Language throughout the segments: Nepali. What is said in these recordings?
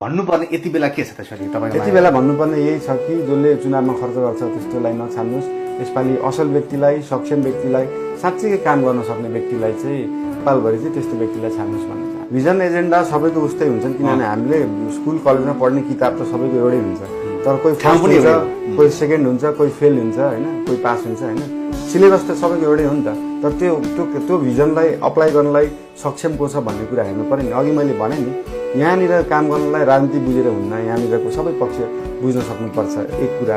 भन्नुपर्ने यति बेला के छ त सर तपाईँ? यति बेला भन्नुपर्ने यही छ कि जसले चुनावमा खर्च गर्छ त्यस्तोलाई नछान्नुहोस्। यसपालि असल व्यक्तिलाई, सक्षम व्यक्तिलाई, साँच्चै काम गर्न सक्ने व्यक्तिलाई चाहिँ नेपालभरि चाहिँ त्यस्तो व्यक्तिलाई छान्नुहोस् भन्ने छ। भिजन एजेन्डा सबैको उस्तै हुन्छन्, किनभने हामीले स्कुल कलेजमा पढ्ने किताब त सबैको एउटै हुन्छ, तर कोही फर्स्ट हुन्छ, कोही सेकेन्ड हुन्छ, कोही फेल हुन्छ होइन, कोही पास हुन्छ होइन। सिलेबस त सबैको एउटै हो नि त। तर त्यो भिजनलाई अप्लाई गर्नलाई सक्षम को छ भन्ने कुरा हेर्नु पर्यो नि। अघि मैले भने नि, यहाँनिर काम गर्नलाई राजनीति बुझेर हुन्न, यहाँनिरको सबै पक्ष बुझ्न सक्नुपर्छ एक कुरा।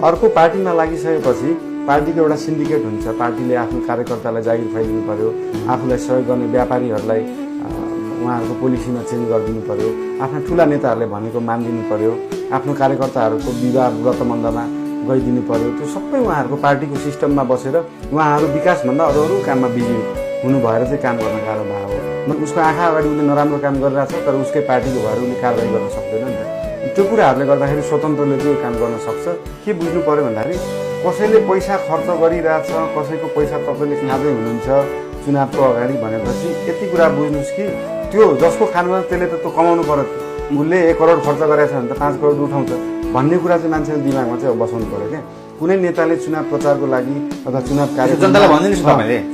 अर्को, पार्टीमा लागिसकेपछि पार्टीको एउटा सिन्डिकेट हुन्छ, पार्टीले आफ्नो कार्यकर्तालाई जागिर खुवाइदिनु पर्यो, आफूलाई सहयोग गर्ने व्यापारीहरूलाई उहाँहरूको पोलिसीमा चेन्ज गरिदिनु पर्यो, आफ्ना ठुला नेताहरूले भनेको मानिदिनु पर्यो, आफ्नो कार्यकर्ताहरूको विवाह व्रतबन्धमा गइदिनु पर्यो। त्यो सबै उहाँहरूको पार्टीको सिस्टममा बसेर उहाँहरू विकासभन्दा अरू काममा बिजी हुनु भएर चाहिँ काम गर्न गाह्रो भयो। उसको आँखा अगाडि उसले नराम्रो काम गरिरहेको छ, तर उसकै पार्टीको भएर उसले कारवाही गर्न सक्दैन नि त। त्यो कुराहरूले गर्दाखेरि स्वतन्त्रले चाहिँ काम गर्न सक्छ। के बुझ्नु पर्यो भन्दाखेरि, कसैले पैसा खर्च गरिरहेछ, कसैको पैसा तपाईँले खाँदै हुनुहुन्छ चुनावको अगाडि भनेपछि यति कुरा बुझ्नुहोस् कि त्यो जसको खानुभयो त्यसले त त्यो कमाउनु पर्यो। उसले 1 करोड खर्च गरेछ भने त 5 करोड उठाउँछ भन्ने कुरा चाहिँ मान्छेको दिमागमा चाहिँ बसाउनु पर्यो क्या। कुनै नेताले चुनाव प्रचारको लागि अथवा चुनाव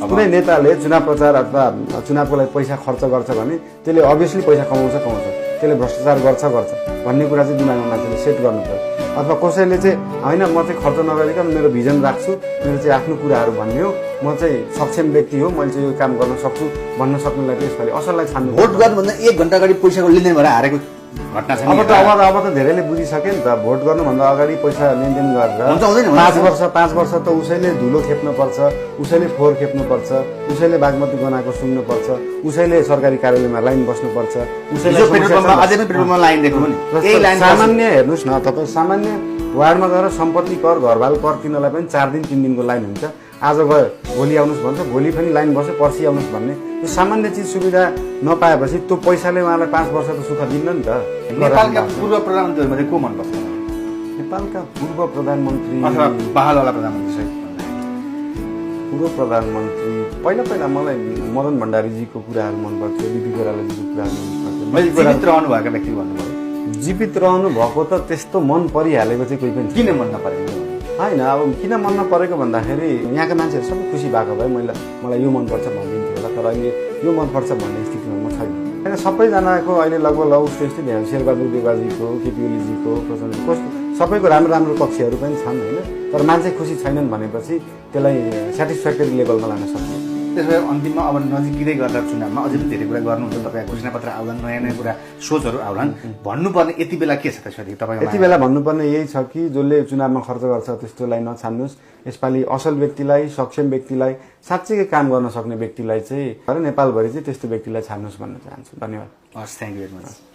कुनै नेताले चुनाव प्रचार अथवा चुनावको लागि पैसा खर्च गर्छ भने त्यसले अभियसली पैसा कमाउँछ, त्यसले भ्रष्टाचार गर्छ भन्ने कुरा चाहिँ दिमागमा मान्छेले सेट गर्नु पर्यो। अथवा कसैले चाहिँ होइन म चाहिँ खर्च नगरिकन मेरो भिजन राख्छु, मेरो चाहिँ आफ्नो कुराहरू भन्ने हो, म चाहिँ सक्षम व्यक्ति हो, मैले चाहिँ यो काम गर्न सक्छु भन्न सक्नुलाई चाहिँ यसपालि असललाई छान्नु। भोट गर्नुभन्दा 1 घण्टा अगाडि पैसाको लेनदेन भएर हारेको घटना छ। अब त धेरैले बुझिसके नि त। भोट गर्नुभन्दा अगाडि पैसा लेनदेन गरेर 5 वर्ष त उसैले धुलो खेप्नुपर्छ, उसैले फोहोर खेप्नुपर्छ, उसैले बागमती गनाएको सुन्नुपर्छ, उसैले सरकारी कार्यालयमा लाइन बस्नुपर्छ, उसैले सामान्य हेर्नुहोस् न तपाईँ, सामान्य वार्डमा गएर सम्पत्ति कर, घरबाल कर तिनीहरूलाई पनि 4 दिन 3 दिनको लाइन हुन्छ। आज गयो भोलि आउनुहोस् भन्छ, भोलि पनि लाइन बस्यो, पर्सि आउनुहोस् भन्ने यो सामान्य चिज सुविधा नपाएपछि त्यो पैसाले उहाँलाई 5 वर्ष त सुख दिन्न नि त। नेपालका पूर्व प्रधानमन्त्रीहरूमध्ये को मनपर्छ? नेपालका पूर्व प्रधानमन्त्री अथवा बहालवाला प्रधानमन्त्री सहित पूर्व प्रधानमन्त्री पहिला मलाई मदन भण्डारीजीको कुराहरू मनपर्छ, बिपी कोइरालाजीको कुराहरू मनपर्छ। जीवित रहनु भएको व्यक्ति भन्नुभयो। जीवित रहनु भएको त त्यस्तो मन परिहालेको चाहिँ कोही पनि किन मन नपरेको होइन। अब किन मन नपरेको भन्दाखेरि यहाँका मान्छेहरू सबै खुसी भएको भए मलाई यो मनपर्छ भनिदिन्थ्यो होला, तर अहिले यो मनपर्छ भन्ने स्थितिमा म छैन। होइन, सबैजनाको अहिले लगभग उस्तै ध्यान शेरबहादुर देवाजीको, केपी ओलीजीको, प्रचण्डको सबैको राम्रो पक्षहरू पनि छन् होइन, तर मान्छे खुसी छैनन् भनेपछि त्यसलाई सेटिस्फ्याक्टरी लेभलमा लान सक्छ। त्यसो भए अन्तिममा अब नजिकै गर्दा चुनावमा अझै पनि धेरै कुरा गर्नुहुन्छ, तपाईँ घोषणापत्र आउलान्, नयाँ कुरा सोचहरू आउलान्, भन्नुपर्ने यति बेला के छ त सर तपाईँ? यति बेला भन्नुपर्ने यही छ कि जसले चुनावमा खर्च गर्छ त्यस्तोलाई नछान्नुहोस्। यसपालि असल व्यक्तिलाई, सक्षम व्यक्तिलाई, साँच्चै काम गर्न सक्ने व्यक्तिलाई चाहिँ नेपालभरि चाहिँ त्यस्तो व्यक्तिलाई छान्नुहोस् भन्न चाहन्छु। धन्यवाद। हस्, थ्याङ्क यू भेरी मच।